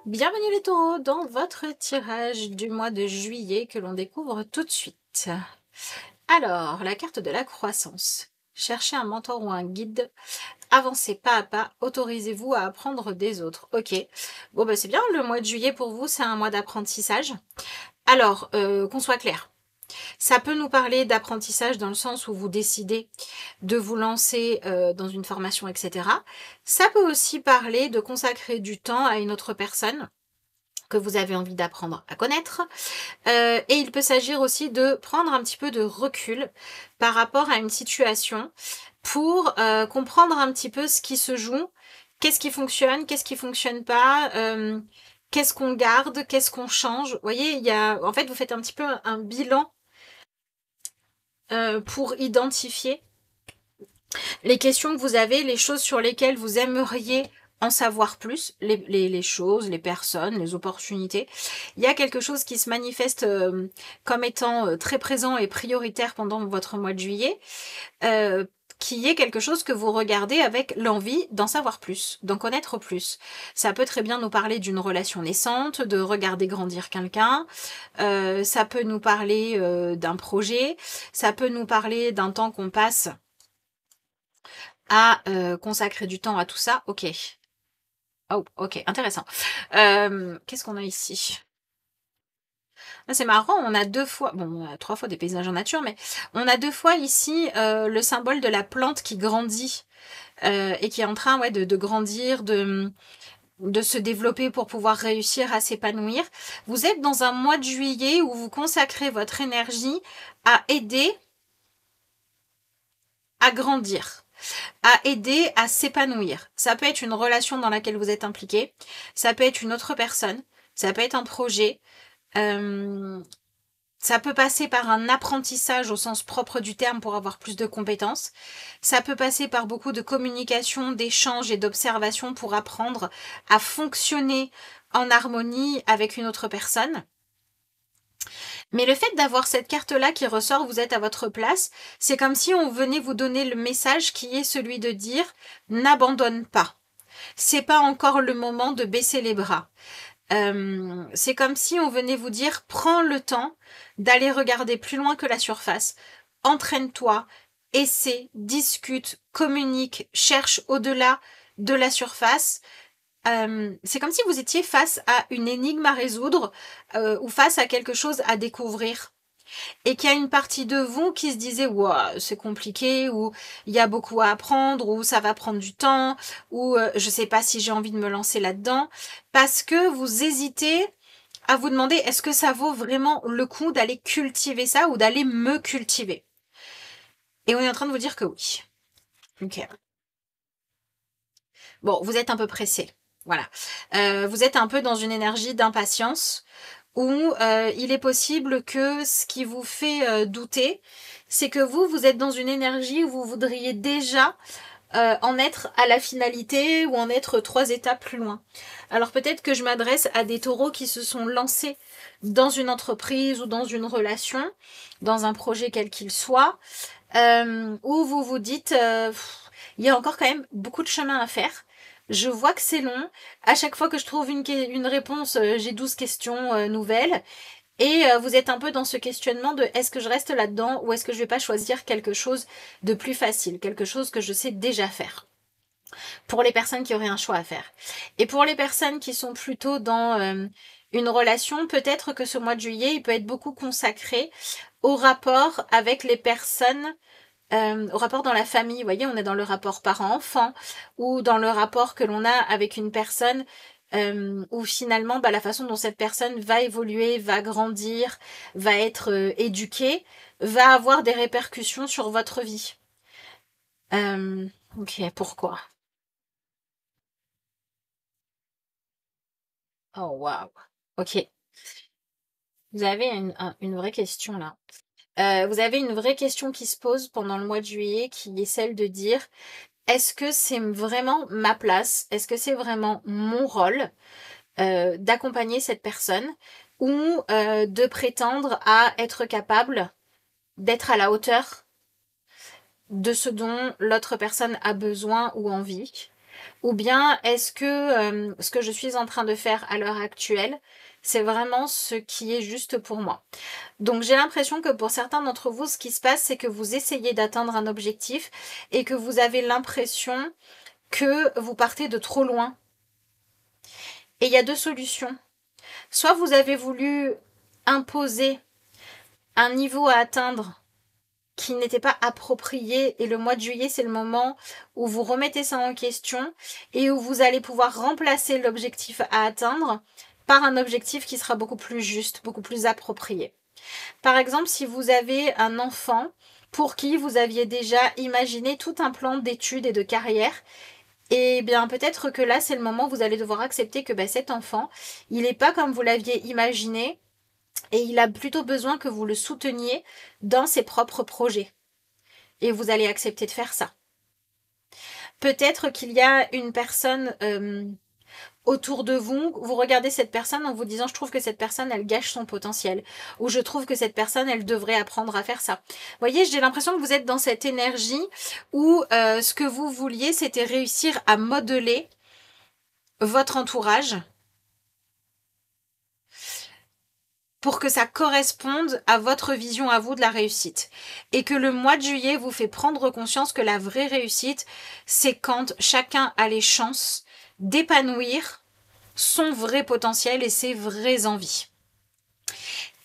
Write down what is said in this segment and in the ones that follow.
Bienvenue les taureaux dans votre tirage du mois de juillet que l'on découvre tout de suite. Alors, la carte de la croissance. Cherchez un mentor ou un guide. Avancez pas à pas. Autorisez-vous à apprendre des autres. Ok. Bon, bah c'est bien, le mois de juillet pour vous, c'est un mois d'apprentissage. Alors, qu'on soit clair. Ça peut nous parler d'apprentissage dans le sens où vous décidez de vous lancer dans une formation, etc. Ça peut aussi parler de consacrer du temps à une autre personne que vous avez envie d'apprendre à connaître. Et il peut s'agir aussi de prendre un petit peu de recul par rapport à une situation pour comprendre un petit peu ce qui se joue, qu'est-ce qui fonctionne pas, qu'est-ce qu'on garde, qu'est-ce qu'on change. Vous voyez, en fait, vous faites un petit peu un bilan pour identifier les questions que vous avez, les choses sur lesquelles vous aimeriez en savoir plus, les choses, les personnes, les opportunités. Il y a quelque chose qui se manifeste comme étant très présent et prioritaire pendant votre mois de juillet, qui est quelque chose que vous regardez avec l'envie d'en savoir plus, d'en connaître plus. Ça peut très bien nous parler d'une relation naissante, de regarder grandir quelqu'un, ça peut nous parler d'un projet, ça peut nous parler d'un temps qu'on passe à consacrer du temps à tout ça. Ok. Oh, ok, intéressant. Qu'est-ce qu'on a ici? Ah, c'est marrant, on a deux fois, bon, on a trois fois des paysages en nature, mais on a deux fois ici le symbole de la plante qui grandit et qui est en train de grandir, de se développer pour pouvoir réussir à s'épanouir. Vous êtes dans un mois de juillet où vous consacrez votre énergie à aider à grandir, à aider à s'épanouir. Ça peut être une relation dans laquelle vous êtes impliqué, ça peut être une autre personne, ça peut être un projet, ça peut passer par un apprentissage au sens propre du terme pour avoir plus de compétences. Ça peut passer par beaucoup de communication, d'échange et d'observation pour apprendre à fonctionner en harmonie avec une autre personne. Mais le fait d'avoir cette carte-là qui ressort, vous êtes à votre place, c'est comme si on venait vous donner le message qui est celui de dire « n'abandonne pas ». C'est pas encore le moment de baisser les bras. C'est comme si on venait vous dire « prends le temps d'aller regarder plus loin que la surface, entraîne-toi, essaie, discute, communique, cherche au-delà de la surface ». C'est comme si vous étiez face à une énigme à résoudre ou face à quelque chose à découvrir. Et qu'il y a une partie de vous qui se disait wow, c'est compliqué, ou il y a beaucoup à apprendre, ou ça va prendre du temps, ou je sais pas si j'ai envie de me lancer là-dedans, parce que vous hésitez à vous demander est-ce que ça vaut vraiment le coup d'aller cultiver ça ou d'aller me cultiver. Et on est en train de vous dire que oui. Ok. Bon, vous êtes un peu pressé. Voilà. Vous êtes un peu dans une énergie d'impatience où il est possible que ce qui vous fait douter, c'est que vous êtes dans une énergie où vous voudriez déjà en être à la finalité ou en être 3 étapes plus loin. Alors peut-être que je m'adresse à des taureaux qui se sont lancés dans une entreprise ou dans une relation, dans un projet quel qu'il soit, où vous vous dites il y a encore quand même beaucoup de chemin à faire. Je vois que c'est long. À chaque fois que je trouve une réponse, j'ai 12 questions nouvelles. Et vous êtes un peu dans ce questionnement de est-ce que je reste là-dedans ou est-ce que je vais pas choisir quelque chose de plus facile, quelque chose que je sais déjà faire. Pour les personnes qui auraient un choix à faire. Et pour les personnes qui sont plutôt dans une relation, peut-être que ce mois de juillet, il peut être beaucoup consacré au rapport avec les personnes au rapport dans la famille, vous voyez, on est dans le rapport parent-enfant ou dans le rapport que l'on a avec une personne où finalement la façon dont cette personne va évoluer, va grandir, va être éduquée, va avoir des répercussions sur votre vie. Ok, pourquoi? Oh waouh. Ok, vous avez une vraie question là. Vous avez une vraie question qui se pose pendant le mois de juillet qui est celle de dire est-ce que c'est vraiment ma place? Est-ce que c'est vraiment mon rôle d'accompagner cette personne ou de prétendre à être capable d'être à la hauteur de ce dont l'autre personne a besoin ou envie? Ou bien est-ce que ce que je suis en train de faire à l'heure actuelle, c'est vraiment ce qui est juste pour moi? Donc j'ai l'impression que pour certains d'entre vous, ce qui se passe, c'est que vous essayez d'atteindre un objectif et que vous avez l'impression que vous partez de trop loin. Et il y a deux solutions. Soit vous avez voulu imposer un niveau à atteindre qui n'était pas approprié et le mois de juillet, c'est le moment où vous remettez ça en question et où vous allez pouvoir remplacer l'objectif à atteindre par un objectif qui sera beaucoup plus juste, beaucoup plus approprié. Par exemple, si vous avez un enfant pour qui vous aviez déjà imaginé tout un plan d'études et de carrière, et bien peut-être que là, c'est le moment où vous allez devoir accepter que cet enfant, il n'est pas comme vous l'aviez imaginé et il a plutôt besoin que vous le souteniez dans ses propres projets. Et vous allez accepter de faire ça. Peut-être qu'il y a une personne autour de vous, vous regardez cette personne en vous disant je trouve que cette personne elle gâche son potentiel, ou je trouve que cette personne elle devrait apprendre à faire ça. Vous voyez, j'ai l'impression que vous êtes dans cette énergie où ce que vous vouliez c'était réussir à modeler votre entourage pour que ça corresponde à votre vision à vous de la réussite. Et que le mois de juillet vous fait prendre conscience que la vraie réussite, c'est quand chacun a les chances d'épanouir son vrai potentiel et ses vraies envies.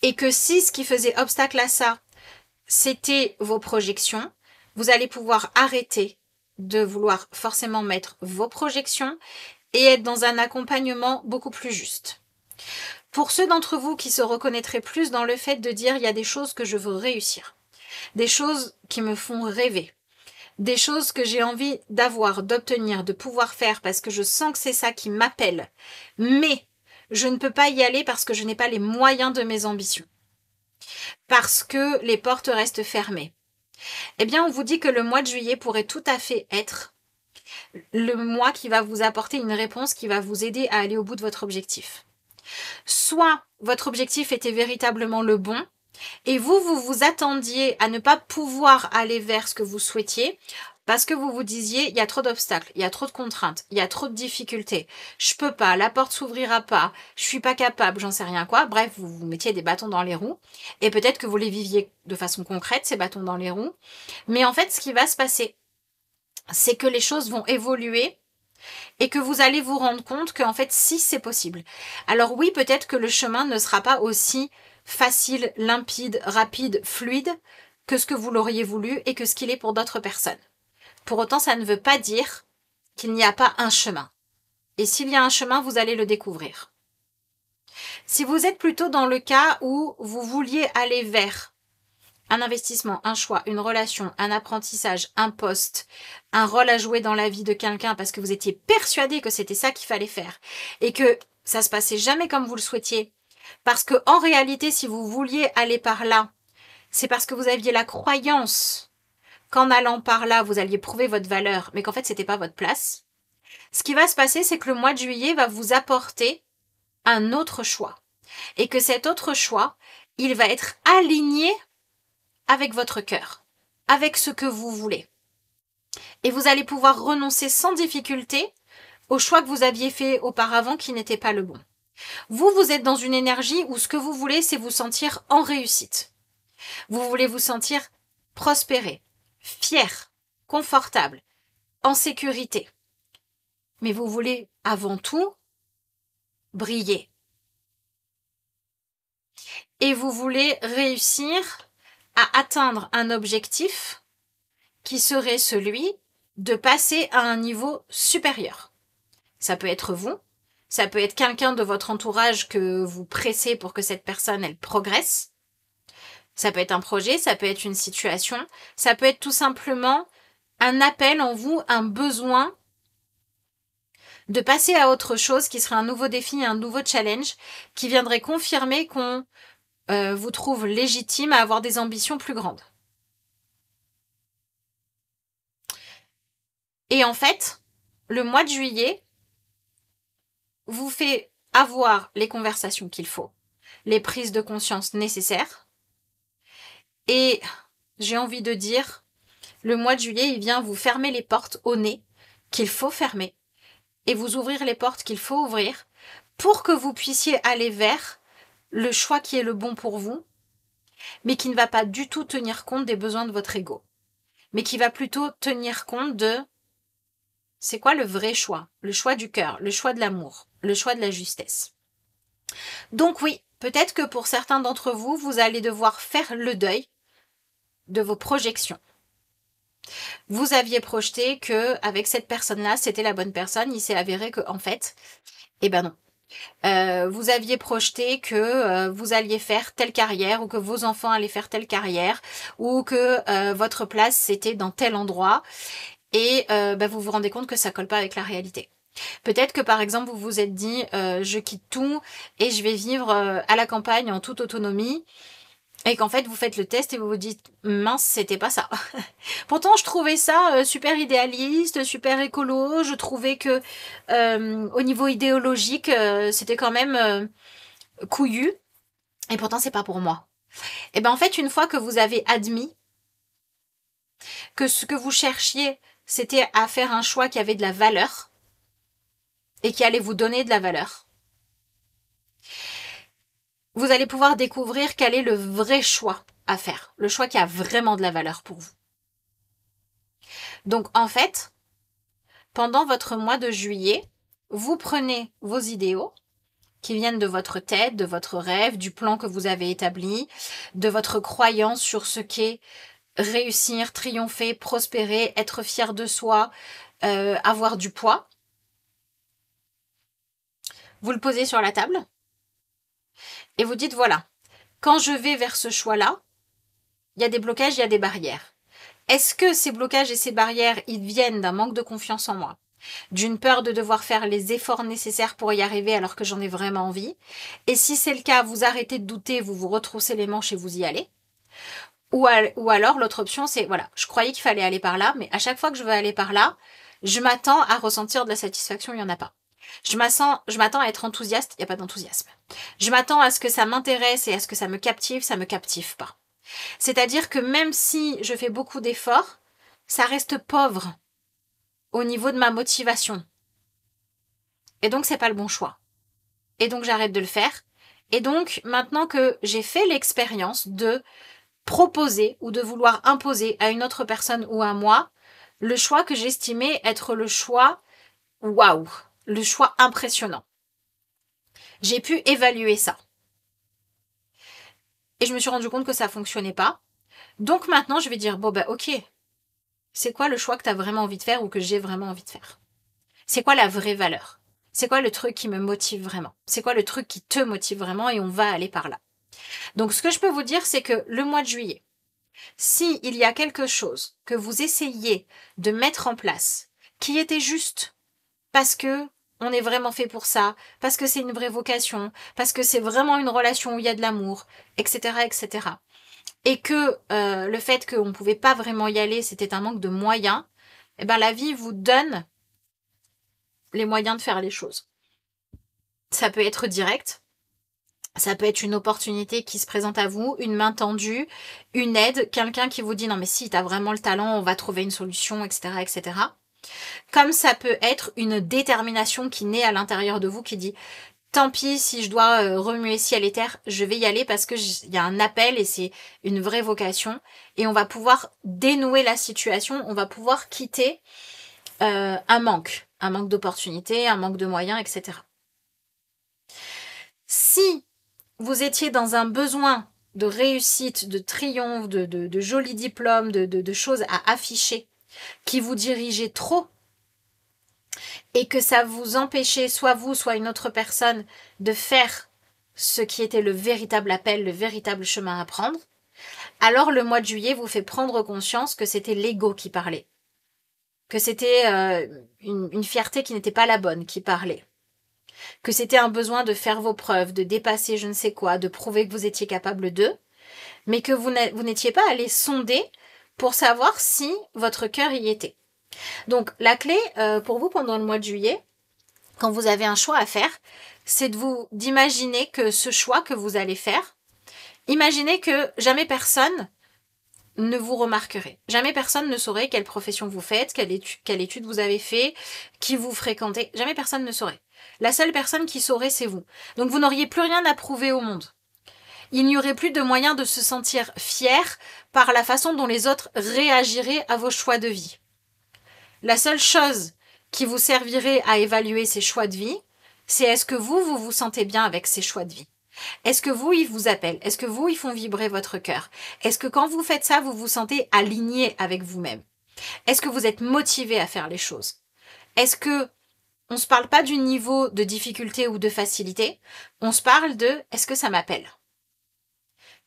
Et que si ce qui faisait obstacle à ça, c'était vos projections, vous allez pouvoir arrêter de vouloir forcément mettre vos projections et être dans un accompagnement beaucoup plus juste. Pour ceux d'entre vous qui se reconnaîtraient plus dans le fait de dire il y a des choses que je veux réussir, des choses qui me font rêver, des choses que j'ai envie d'avoir, d'obtenir, de pouvoir faire parce que je sens que c'est ça qui m'appelle, mais je ne peux pas y aller parce que je n'ai pas les moyens de mes ambitions, parce que les portes restent fermées. Eh bien, on vous dit que le mois de juillet pourrait tout à fait être le mois qui va vous apporter une réponse qui va vous aider à aller au bout de votre objectif. Soit votre objectif était véritablement le bon, et vous vous attendiez à ne pas pouvoir aller vers ce que vous souhaitiez, parce que vous vous disiez, il y a trop d'obstacles, il y a trop de contraintes, il y a trop de difficultés, je peux pas, la porte s'ouvrira pas, je suis pas capable, j'en sais rien quoi. Bref, vous vous mettiez des bâtons dans les roues, et peut-être que vous les viviez de façon concrète, ces bâtons dans les roues. Mais en fait, ce qui va se passer, c'est que les choses vont évoluer, et que vous allez vous rendre compte qu'en fait, si c'est possible. Alors oui, peut-être que le chemin ne sera pas aussi facile, limpide, rapide, fluide que ce que vous l'auriez voulu et que ce qu'il est pour d'autres personnes. Pour autant, ça ne veut pas dire qu'il n'y a pas un chemin. Et s'il y a un chemin, vous allez le découvrir. Si vous êtes plutôt dans le cas où vous vouliez aller vers un investissement, un choix, une relation, un apprentissage, un poste, un rôle à jouer dans la vie de quelqu'un parce que vous étiez persuadé que c'était ça qu'il fallait faire et que ça se passait jamais comme vous le souhaitiez. Parce que en réalité, si vous vouliez aller par là, c'est parce que vous aviez la croyance qu'en allant par là, vous alliez prouver votre valeur, mais qu'en fait, c'était pas votre place. Ce qui va se passer, c'est que le mois de juillet va vous apporter un autre choix. Et que cet autre choix, il va être aligné avec votre cœur, avec ce que vous voulez. Et vous allez pouvoir renoncer sans difficulté au choix que vous aviez fait auparavant qui n'était pas le bon. Vous êtes dans une énergie où ce que vous voulez, c'est vous sentir en réussite. Vous voulez vous sentir prospérer, fier, confortable, en sécurité. Mais vous voulez avant tout briller. Et vous voulez réussir à atteindre un objectif qui serait celui de passer à un niveau supérieur. Ça peut être vous, ça peut être quelqu'un de votre entourage que vous pressez pour que cette personne, elle progresse. Ça peut être un projet, ça peut être une situation, ça peut être tout simplement un appel en vous, un besoin de passer à autre chose qui serait un nouveau défi, un nouveau challenge qui viendrait confirmer qu'on vous trouve légitime à avoir des ambitions plus grandes. Et en fait, le mois de juillet vous fait avoir les conversations qu'il faut, les prises de conscience nécessaires. Et j'ai envie de dire, le mois de juillet, il vient vous fermer les portes au nez qu'il faut fermer et vous ouvrir les portes qu'il faut ouvrir pour que vous puissiez aller vers le choix qui est le bon pour vous, mais qui ne va pas du tout tenir compte des besoins de votre ego, mais qui va plutôt tenir compte de c'est quoi le vrai choix, le choix du cœur, le choix de l'amour, le choix de la justesse. Donc oui, peut-être que pour certains d'entre vous, vous allez devoir faire le deuil de vos projections. Vous aviez projeté que avec cette personne-là, c'était la bonne personne. Il s'est avéré que en fait, eh ben non. Vous aviez projeté que vous alliez faire telle carrière ou que vos enfants allaient faire telle carrière ou que votre place c'était dans tel endroit et vous vous rendez compte que ça colle pas avec la réalité. Peut-être que par exemple vous vous êtes dit je quitte tout et je vais vivre à la campagne en toute autonomie. Et qu'en fait, vous faites le test et vous vous dites « mince, c'était pas ça ». Pourtant, je trouvais ça super idéaliste, super écolo. Je trouvais que au niveau idéologique, c'était quand même couillu. Et pourtant, c'est pas pour moi. Et ben en fait, une fois que vous avez admis que ce que vous cherchiez, c'était à faire un choix qui avait de la valeur et qui allait vous donner de la valeur, vous allez pouvoir découvrir quel est le vrai choix à faire, le choix qui a vraiment de la valeur pour vous. Donc en fait, pendant votre mois de juillet, vous prenez vos idéaux qui viennent de votre tête, de votre rêve, du plan que vous avez établi, de votre croyance sur ce qu'est réussir, triompher, prospérer, être fier de soi, avoir du poids. Vous le posez sur la table et vous dites voilà, quand je vais vers ce choix-là, il y a des blocages, il y a des barrières. Est-ce que ces blocages et ces barrières, ils viennent d'un manque de confiance en moi, d'une peur de devoir faire les efforts nécessaires pour y arriver alors que j'en ai vraiment envie? Et si c'est le cas, vous arrêtez de douter, vous vous retroussez les manches et vous y allez. Ou alors, l'autre option, c'est, voilà, je croyais qu'il fallait aller par là, mais à chaque fois que je veux aller par là, je m'attends à ressentir de la satisfaction, il n'y en a pas. Je m'attends à être enthousiaste, il n'y a pas d'enthousiasme. Je m'attends à ce que ça m'intéresse et à ce que ça me captive pas. C'est-à-dire que même si je fais beaucoup d'efforts, ça reste pauvre au niveau de ma motivation. Et donc, c'est pas le bon choix. Et donc, j'arrête de le faire. Et donc, maintenant que j'ai fait l'expérience de proposer ou de vouloir imposer à une autre personne ou à moi le choix que j'estimais être le choix waouh, le choix impressionnant. J'ai pu évaluer ça. Et je me suis rendu compte que ça fonctionnait pas. Donc maintenant, je vais dire, bon ok, c'est quoi le choix que tu as vraiment envie de faire ou que j'ai vraiment envie de faire? C'est quoi la vraie valeur? C'est quoi le truc qui me motive vraiment? C'est quoi le truc qui te motive vraiment? Et on va aller par là. Donc ce que je peux vous dire, c'est que le mois de juillet, si il y a quelque chose que vous essayez de mettre en place, qui était juste parce que on est vraiment fait pour ça, parce que c'est une vraie vocation, parce que c'est vraiment une relation où il y a de l'amour, etc., etc. Et que le fait qu'on ne pouvait pas vraiment y aller, c'était un manque de moyens, eh ben la vie vous donne les moyens de faire les choses. Ça peut être direct, ça peut être une opportunité qui se présente à vous, une main tendue, une aide, quelqu'un qui vous dit non mais si t'as vraiment le talent, on va trouver une solution, etc., etc. Comme ça peut être une détermination qui naît à l'intérieur de vous qui dit tant pis si je dois remuer ciel et terre, je vais y aller parce que il y a un appel et c'est une vraie vocation et on va pouvoir dénouer la situation, on va pouvoir quitter un manque d'opportunités, un manque de moyens, etc. Si vous étiez dans un besoin de réussite, de triomphe, de jolis diplômes, de choses à afficher, qui vous dirigeait trop et que ça vous empêchait, soit vous, soit une autre personne, de faire ce qui était le véritable appel, le véritable chemin à prendre, alors le mois de juillet vous fait prendre conscience que c'était l'ego qui parlait, que c'était une fierté qui n'était pas la bonne qui parlait, que c'était un besoin de faire vos preuves, de dépasser je ne sais quoi, de prouver que vous étiez capable d'eux, mais que vous n'étiez pas allé sonder pour savoir si votre cœur y était. Donc la clé pour vous pendant le mois de juillet, quand vous avez un choix à faire, c'est d'imaginer que ce choix que vous allez faire, imaginez que jamais personne ne vous remarquerait. Jamais personne ne saurait quelle profession vous faites, quelle étude vous avez fait, qui vous fréquentez. Jamais personne ne saurait. La seule personne qui saurait, c'est vous. Donc vous n'auriez plus rien à prouver au monde. Il n'y aurait plus de moyen de se sentir fier par la façon dont les autres réagiraient à vos choix de vie. La seule chose qui vous servirait à évaluer ces choix de vie, c'est est-ce que vous vous sentez bien avec ces choix de vie? Est-ce que vous, ils vous appellent? Est-ce que vous, ils font vibrer votre cœur? Est-ce que quand vous faites ça, vous vous sentez aligné avec vous-même? Est-ce que vous êtes motivé à faire les choses? Est-ce que on se parle pas du niveau de difficulté ou de facilité, on se parle de est-ce que ça m'appelle?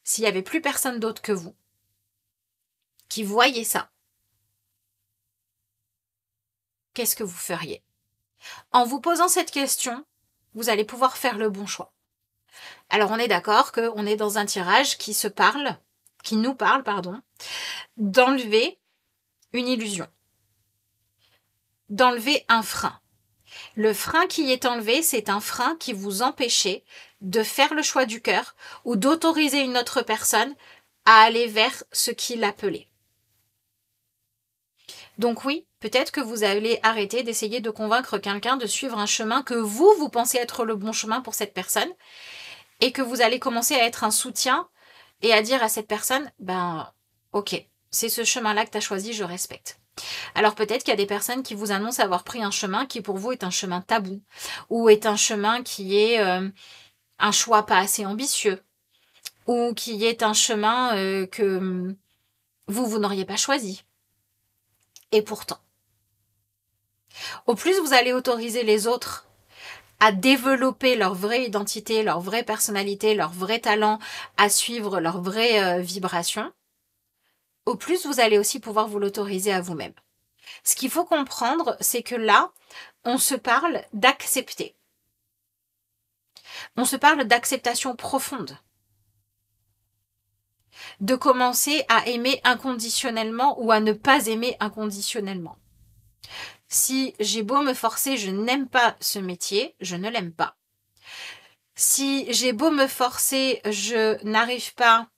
S'il y avait plus personne d'autre que vous qui voyait ça, qu'est-ce que vous feriez? En vous posant cette question, vous allez pouvoir faire le bon choix. Alors on est d'accord qu'on est dans un tirage qui nous parle, d'enlever une illusion, d'enlever un frein. Le frein qui est enlevé, c'est un frein qui vous empêchait de faire le choix du cœur ou d'autoriser une autre personne à aller vers ce qui l'appelait. Donc oui, peut-être que vous allez arrêter d'essayer de convaincre quelqu'un de suivre un chemin que vous pensez être le bon chemin pour cette personne et que vous allez commencer à être un soutien et à dire à cette personne, ok, c'est ce chemin-là que tu as choisi, je respecte. Alors peut-être qu'il y a des personnes qui vous annoncent avoir pris un chemin qui pour vous est un chemin tabou ou est un chemin qui est un choix pas assez ambitieux ou qui est un chemin que vous n'auriez pas choisi. Et pourtant, au plus vous allez autoriser les autres à développer leur vraie identité, leur vraie personnalité, leur vrai talent, à suivre leur vraie vibration, au plus vous allez aussi pouvoir vous l'autoriser à vous-même. Ce qu'il faut comprendre, c'est que là, on se parle d'accepter. On se parle d'acceptation profonde. De commencer à aimer inconditionnellement ou à ne pas aimer inconditionnellement. Si j'ai beau me forcer, je n'aime pas ce métier, je ne l'aime pas. Si j'ai beau me forcer, je n'arrive pas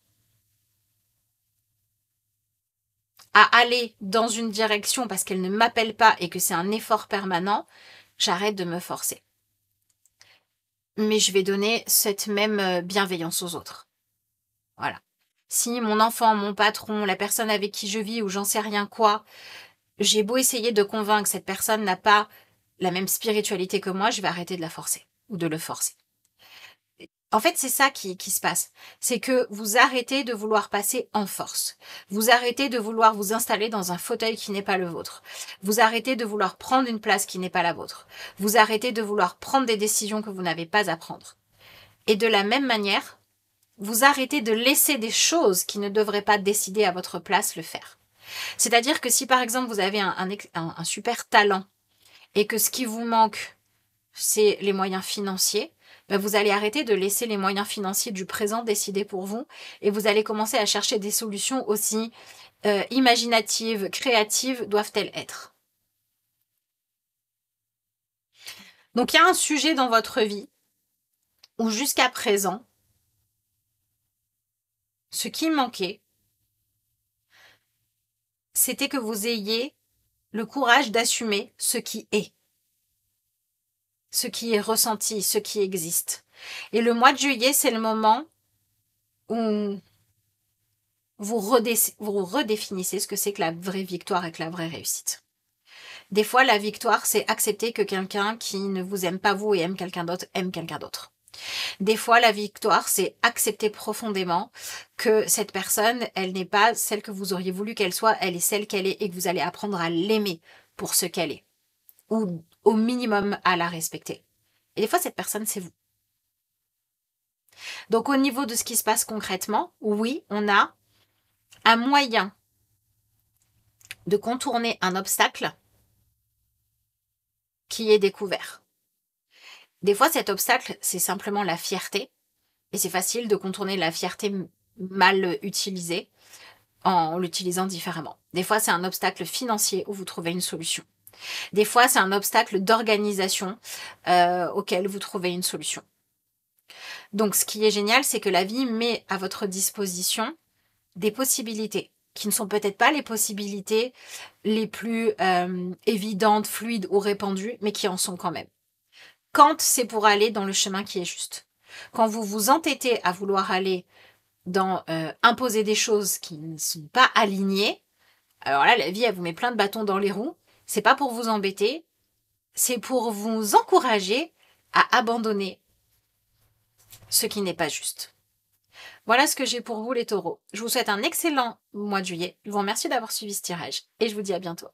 à aller dans une direction parce qu'elle ne m'appelle pas et que c'est un effort permanent, j'arrête de me forcer. Mais je vais donner cette même bienveillance aux autres. Voilà. Si mon enfant, mon patron, la personne avec qui je vis ou j'en sais rien quoi, j'ai beau essayer de convaincre que cette personne n'a pas la même spiritualité que moi, je vais arrêter de la forcer ou de le forcer. En fait, c'est ça qui se passe. C'est que vous arrêtez de vouloir passer en force. Vous arrêtez de vouloir vous installer dans un fauteuil qui n'est pas le vôtre. Vous arrêtez de vouloir prendre une place qui n'est pas la vôtre. Vous arrêtez de vouloir prendre des décisions que vous n'avez pas à prendre. Et de la même manière, vous arrêtez de laisser des choses qui ne devraient pas décider à votre place le faire. C'est-à-dire que si par exemple vous avez un super talent et que ce qui vous manque, c'est les moyens financiers, vous allez arrêter de laisser les moyens financiers du présent décider pour vous et vous allez commencer à chercher des solutions aussi imaginatives, créatives doivent-elles être. Donc il y a un sujet dans votre vie où jusqu'à présent, ce qui manquait, c'était que vous ayez le courage d'assumer ce qui est ressenti, ce qui existe. Et le mois de juillet, c'est le moment où vous redéfinissez ce que c'est que la vraie victoire et que la vraie réussite. Des fois, la victoire, c'est accepter que quelqu'un qui ne vous aime pas vous et aime quelqu'un d'autre. Des fois, la victoire, c'est accepter profondément que cette personne, elle n'est pas celle que vous auriez voulu qu'elle soit, elle est celle qu'elle est et que vous allez apprendre à l'aimer pour ce qu'elle est. Ou au minimum à la respecter. Et des fois, cette personne, c'est vous. Donc, au niveau de ce qui se passe concrètement, oui, on a un moyen de contourner un obstacle qui est découvert. Des fois, cet obstacle, c'est simplement la fierté. Et c'est facile de contourner la fierté mal utilisée en l'utilisant différemment. Des fois, c'est un obstacle financier où vous trouvez une solution. Des fois, c'est un obstacle d'organisation auquel vous trouvez une solution. Donc, ce qui est génial, c'est que la vie met à votre disposition des possibilités. qui ne sont peut-être pas les possibilités les plus évidentes, fluides ou répandues, mais qui en sont quand même. Quand c'est pour aller dans le chemin qui est juste. Quand vous vous entêtez à vouloir aller dans imposer des choses qui ne sont pas alignées, alors là, la vie, elle vous met plein de bâtons dans les roues. C'est pas pour vous embêter, c'est pour vous encourager à abandonner ce qui n'est pas juste. Voilà ce que j'ai pour vous les taureaux. Je vous souhaite un excellent mois de juillet. Je vous remercie d'avoir suivi ce tirage et je vous dis à bientôt.